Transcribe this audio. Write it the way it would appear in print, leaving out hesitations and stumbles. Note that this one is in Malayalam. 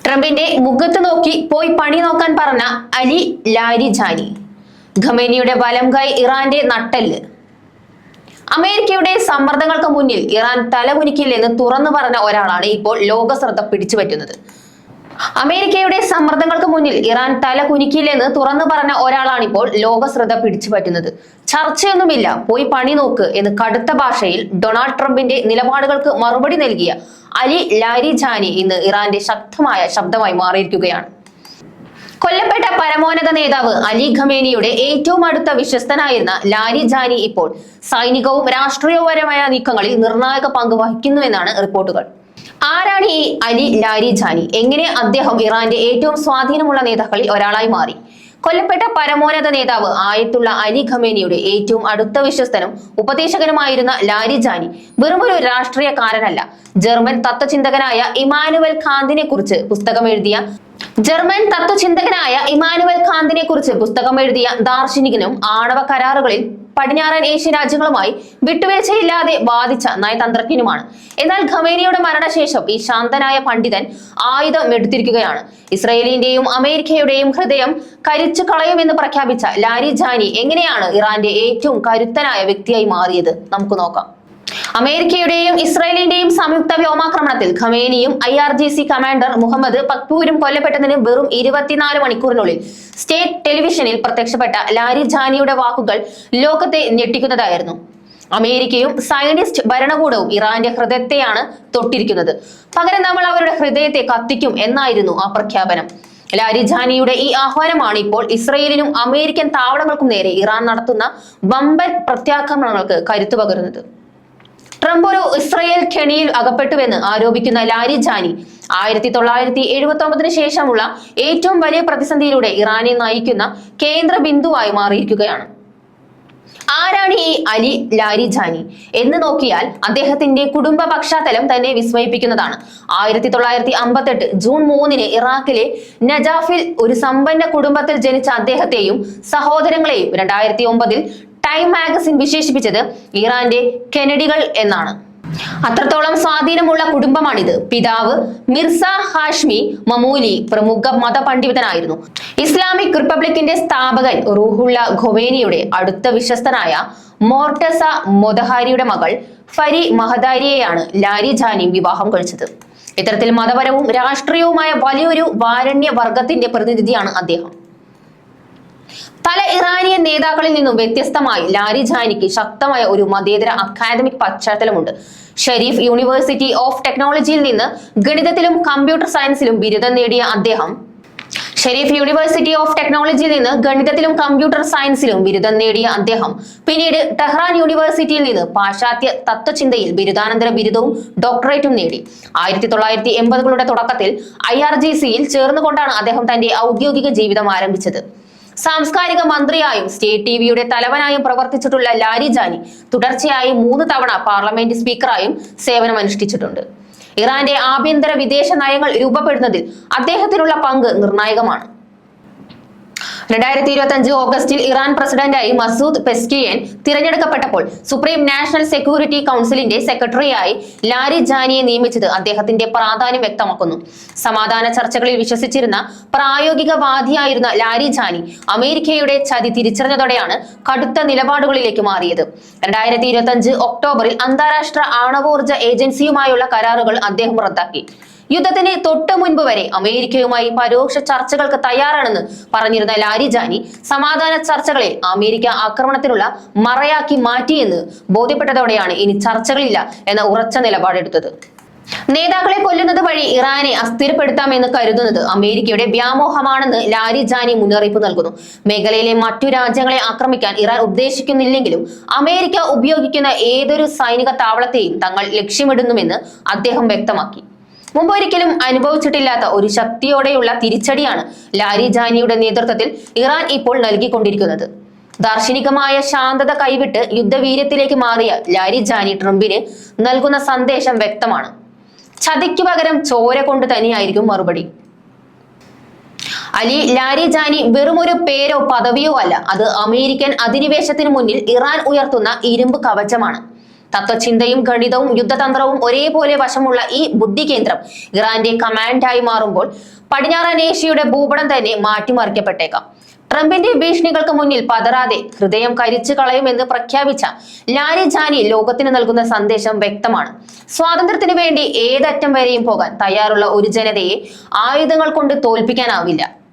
ട്രംപിന്റെ മുഖത്ത് നോക്കി പോയി പണി നോക്കാൻ പറഞ്ഞ അലി ലാരിജാനി. ഖമേനിയുടെ വലം കൈ ഇറാന്റെ നട്ടെല്ല്. അമേരിക്കയുടെ സമ്മർദ്ദങ്ങൾക്ക് മുന്നിൽ ഇറാൻ തലകുനിക്കില്ലെന്ന് തുറന്നു പറഞ്ഞ ഒരാളാണ് ഇപ്പോൾ ലോക ശ്രദ്ധ പിടിച്ചുപറ്റുന്നത്. അമേരിക്കയുടെ സമ്മർദ്ദങ്ങൾക്ക് മുന്നിൽ ഇറാൻ തല കുനിക്കില്ലെന്ന് തുറന്നു പറഞ്ഞ ഒരാളാണ് ഇപ്പോൾ ലോക ശ്രദ്ധ പിടിച്ചുപറ്റുന്നത്. ചർച്ചയൊന്നുമില്ല, പോയി പണി നോക്ക് എന്ന് കടുത്ത ഭാഷയിൽ ഡൊണാൾഡ് ട്രംപിന്റെ നിലപാടുകൾക്ക് മറുപടി നൽകിയ അലി ലാരിജാനി ഇന്ന് ഇറാന്റെ ശക്തമായ ശബ്ദമായി മാറിയിരിക്കുകയാണ്. കൊല്ലപ്പെട്ട പരമോന്നത നേതാവ് അലി ഖമേനിയുടെ ഏറ്റവും അടുത്ത വിശ്വസ്തനായിരുന്ന ലാരിജാനി ഇപ്പോൾ സൈനികവും രാഷ്ട്രീയപരമായ നീക്കങ്ങളിൽ നിർണായക പങ്ക് വഹിക്കുന്നുവെന്നാണ് റിപ്പോർട്ടുകൾ. ആരാണ് ഈ അലി ലാരിജാനി? എങ്ങനെ അദ്ദേഹം ഇറാന്റെ ഏറ്റവും സ്വാധീനമുള്ള നേതാക്കളിൽ ഒരാളായി മാറി? കൊല്ലപ്പെട്ട പരമോന്നത നേതാവ് ആയത്തുള്ള അലി ഖമേനിയുടെ ഏറ്റവും അടുത്ത വിശ്വസ്തനും ഉപദേശകനുമായിരുന്ന ലാരിജാനി വെറുമൊരു രാഷ്ട്രീയക്കാരനല്ല. ജർമ്മൻ തത്വചിന്തകനായ ഇമാനുവൽ കാന്തിനെ കുറിച്ച് പുസ്തകം എഴുതിയ ദാർശനികനും ആണവ കരാറുകളിൽ പടിഞ്ഞാറൻ ഏഷ്യൻ രാജ്യങ്ങളുമായി വിട്ടുവീഴ്ചയില്ലാതെ വാദിച്ച നയതന്ത്രജ്ഞനുമാണ്. എന്നാൽ ഖമേനിയുടെ മരണശേഷം ഈ ശാന്തനായ പണ്ഡിതൻ ആയുധം എടുത്തിരിക്കുകയാണ്. ഇസ്രയേലിന്റെയും അമേരിക്കയുടെയും ഹൃദയം കരിച്ചു കളയുമെന്ന് പ്രഖ്യാപിച്ച ലാരിജാനി എങ്ങനെയാണ് ഇറാന്റെ ഏറ്റവും കരുത്തനായ വ്യക്തിയായി മാറിയത്? നമുക്ക് നോക്കാം. അമേരിക്കയുടെയും ഇസ്രായേലിന്റെയും സംയുക്ത വ്യോമാക്രമണത്തിൽ ഖമേനിയും IRGC കമാൻഡർ മുഹമ്മദ് പക്പൂരും കൊല്ലപ്പെട്ടതിന് വെറും 24 മണിക്കൂറിനുള്ളിൽ സ്റ്റേറ്റ് ടെലിവിഷനിൽ പ്രത്യക്ഷപ്പെട്ട ലാരിജാനിയുടെ വാക്കുകൾ ലോകത്തെ ഞെട്ടിക്കുന്നതായിരുന്നു. അമേരിക്കയും സയനിസ്റ്റ് ഭരണകൂടവും ഇറാന്റെ ഹൃദയത്തെയാണ് തൊട്ടിരിക്കുന്നത്, പകരം നമ്മൾ അവരുടെ ഹൃദയത്തെ കത്തിക്കും എന്നായിരുന്നു ആ പ്രഖ്യാപനം. ലാരിജാനിയുടെ ഈ ആഹ്വാനമാണ് ഇപ്പോൾ ഇസ്രയേലിനും അമേരിക്കൻ താവളങ്ങൾക്കും നേരെ ഇറാൻ നടത്തുന്ന വമ്പൻ പ്രത്യാക്രമണങ്ങൾക്ക് കരുത്തു പകരുന്നത്. ട്രംപ് ഒരു ഇസ്രയേൽ കെണിയിൽ അകപ്പെട്ടുവെന്ന് ആരോപിക്കുന്ന ലാരിജാനി 1979 ശേഷമുള്ള ഏറ്റവും വലിയ പ്രതിസന്ധിയിലൂടെ ഇറാനെ നയിക്കുന്ന കേന്ദ്ര ബിന്ദുവായി മാറിയിരിക്കുകയാണ്. ആരാണ് ഈ അലി ലാരിജാനി എന്ന് നോക്കിയാൽ അദ്ദേഹത്തിന്റെ കുടുംബ പശ്ചാത്തലം തന്നെ വിസ്മയിപ്പിക്കുന്നതാണ്. 1958 ജൂൺ 3 ഇറാഖിലെ നജാഫിൽ ഒരു സമ്പന്ന കുടുംബത്തിൽ ജനിച്ച അദ്ദേഹത്തെയും സഹോദരങ്ങളെയും 2009 ടൈം മാഗസിൻ വിശേഷിപ്പിച്ചത് ഇറാന്റെ കെനഡികൾ എന്നാണ്. അത്രത്തോളം സ്വാധീനമുള്ള കുടുംബമാണിത്. പിതാവ് മിർസ ഹാഷ്മി മമൂലി പ്രമുഖ മതപണ്ഡിതനായിരുന്നു. ഇസ്ലാമിക് റിപ്പബ്ലിക്കിന്റെ സ്ഥാപകൻ റൂഹുള്ള ഖൊമേനിയുടെ അടുത്ത വിശ്വസ്തനായ മോർട്ടസ മൊദഹാരിയുടെ മകൾ ഫരി മഹദാരിയെയാണ് ലാരിജാനി വിവാഹം കഴിച്ചത്. ഇത്തരത്തിൽ മതപരവും രാഷ്ട്രീയവുമായ വലിയൊരു വാരണ്യ വർഗത്തിന്റെ പ്രതിനിധിയാണ് അദ്ദേഹം. പല ഇറാനിയൻ നേതാക്കളിൽ നിന്നും വ്യത്യസ്തമായി ലാരിജാനിക്ക് ശക്തമായ ഒരു മതേതര അക്കാദമിക് പശ്ചാത്തലമുണ്ട്. ഷെരീഫ് യൂണിവേഴ്സിറ്റി ഓഫ് ടെക്നോളജിയിൽ നിന്ന് ഗണിതത്തിലും കമ്പ്യൂട്ടർ സയൻസിലും ബിരുദം നേടിയ അദ്ദേഹം പിന്നീട് ടെഹ്റാൻ യൂണിവേഴ്സിറ്റിയിൽ നിന്ന് പാശ്ചാത്യ തത്വചിന്തയിൽ ബിരുദാനന്തര ബിരുദവും ഡോക്ടറേറ്റും നേടി. 1980കളുടെ തുടക്കത്തിൽ IRGCയിൽ ചേർന്നുകൊണ്ടാണ് അദ്ദേഹം തന്റെ ഔദ്യോഗിക ജീവിതം ആരംഭിച്ചത്. സാംസ്കാരിക മന്ത്രിയായും സ്റ്റേറ്റ് ടിവിയുടെ തലവനായും പ്രവർത്തിച്ചിട്ടുള്ള ലാരിജാനി തുടർച്ചയായി 3 തവണ പാർലമെന്റ് സ്പീക്കറായും സേവനമനുഷ്ഠിച്ചിട്ടുണ്ട്. ഇറാന്റെ ആഭ്യന്തര വിദേശ നയങ്ങൾ രൂപപ്പെടുന്നതിൽ അദ്ദേഹത്തിനുള്ള പങ്ക് നിർണായകമാണ്. 2025 ഓഗസ്റ്റിൽ ഇറാൻ പ്രസിഡന്റായി മസൂദ് പെസ്കിയൻ തിരഞ്ഞെടുക്കപ്പെട്ടപ്പോൾ സുപ്രീം നാഷണൽ സെക്യൂരിറ്റി കൗൺസിലിന്റെ സെക്രട്ടറിയായി ലാരിജാനിയെ നിയമിച്ചത് അദ്ദേഹത്തിന്റെ പ്രാധാന്യം വ്യക്തമാക്കുന്നു. സമാധാന ചർച്ചകളിൽ വിശ്വസിച്ചിരുന്ന പ്രായോഗികവാദിയായിരുന്ന ലാരിജാനി അമേരിക്കയുടെ ചതി തിരിച്ചറിഞ്ഞതോടെയാണ് കടുത്ത നിലപാടുകളിലേക്ക് മാറിയത്. 2025 ഒക്ടോബറിൽ അന്താരാഷ്ട്ര ആണവോർജ ഏജൻസിയുമായുള്ള കരാറുകൾ അദ്ദേഹം റദ്ദാക്കി. യുദ്ധത്തിന് തൊട്ടു മുൻപ് വരെ അമേരിക്കയുമായി പരോക്ഷ ചർച്ചകൾക്ക് തയ്യാറാണെന്ന് പറഞ്ഞിരുന്ന ലാരിജാനി സമാധാന ചർച്ചകളെ അമേരിക്ക ആക്രമണത്തിനുള്ള മറയാക്കി മാറ്റിയെന്ന് ബോധ്യപ്പെട്ടതോടെയാണ് ഇനി ചർച്ചകളില്ല എന്ന ഉറച്ച നിലപാടെടുത്തത്. നേതാക്കളെ കൊല്ലുന്നത് വഴി ഇറാനെ അസ്ഥിരപ്പെടുത്താമെന്ന് കരുതുന്നത് അമേരിക്കയുടെ വ്യാമോഹമാണെന്ന് ലാരിജാനി മുന്നറിയിപ്പ് നൽകുന്നു. മേഖലയിലെ മറ്റു രാജ്യങ്ങളെ ആക്രമിക്കാൻ ഇറാൻ ഉദ്ദേശിക്കുന്നില്ലെങ്കിലും അമേരിക്ക ഉപയോഗിക്കുന്ന ഏതൊരു സൈനിക താവളത്തെയും തങ്ങൾ ലക്ഷ്യമിടുന്നുവെന്ന് അദ്ദേഹം വ്യക്തമാക്കി. മുമ്പൊരിക്കലും അനുഭവിച്ചിട്ടില്ലാത്ത ഒരു ശക്തിയോടെയുള്ള തിരിച്ചടിയാണ് ലാരിജാനിയുടെ നേതൃത്വത്തിൽ ഇറാൻ ഇപ്പോൾ നൽകിക്കൊണ്ടിരിക്കുന്നത്. ദാർശനികമായ ശാന്തത കൈവിട്ട് യുദ്ധവീര്യത്തിലേക്ക് മാറിയ ലാരിജാനി ട്രംപിന് നൽകുന്ന സന്ദേശം വ്യക്തമാണ്. ചതിക്കു പകരം ചോര കൊണ്ട് തന്നെയായിരിക്കും മറുപടി. അലി ലാരിജാനി വെറുമൊരു പേരോ പദവിയോ അല്ല, അത് അമേരിക്കൻ അധിനിവേശത്തിന് മുന്നിൽ ഇറാൻ ഉയർത്തുന്ന ഇരുമ്പ് കവചമാണ്. തത്വചിന്തയും ഗണിതവും യുദ്ധതന്ത്രവും ഒരേപോലെ വശമുള്ള ഈ ബുദ്ധി കേന്ദ്രം ഇറാന്റെ കമാൻഡായി മാറുമ്പോൾ പടിഞ്ഞാറൻ ഏഷ്യയുടെ ഭൂപടം തന്നെ മാറ്റിമറിക്കപ്പെട്ടേക്കാം. ട്രംപിന്റെ ഭീഷണികൾക്ക് മുന്നിൽ പതറാതെ ഹൃദയം കരിച്ചു കളയുമെന്ന് പ്രഖ്യാപിച്ച ലാരിജാനി ലോകത്തിന് നൽകുന്ന സന്ദേശം വ്യക്തമാണ്. സ്വാതന്ത്ര്യത്തിന് വേണ്ടി ഏതറ്റം വരെയും പോകാൻ തയ്യാറുള്ള ഒരു ജനതയെ ആയുധങ്ങൾ കൊണ്ട് തോൽപ്പിക്കാനാവില്ല.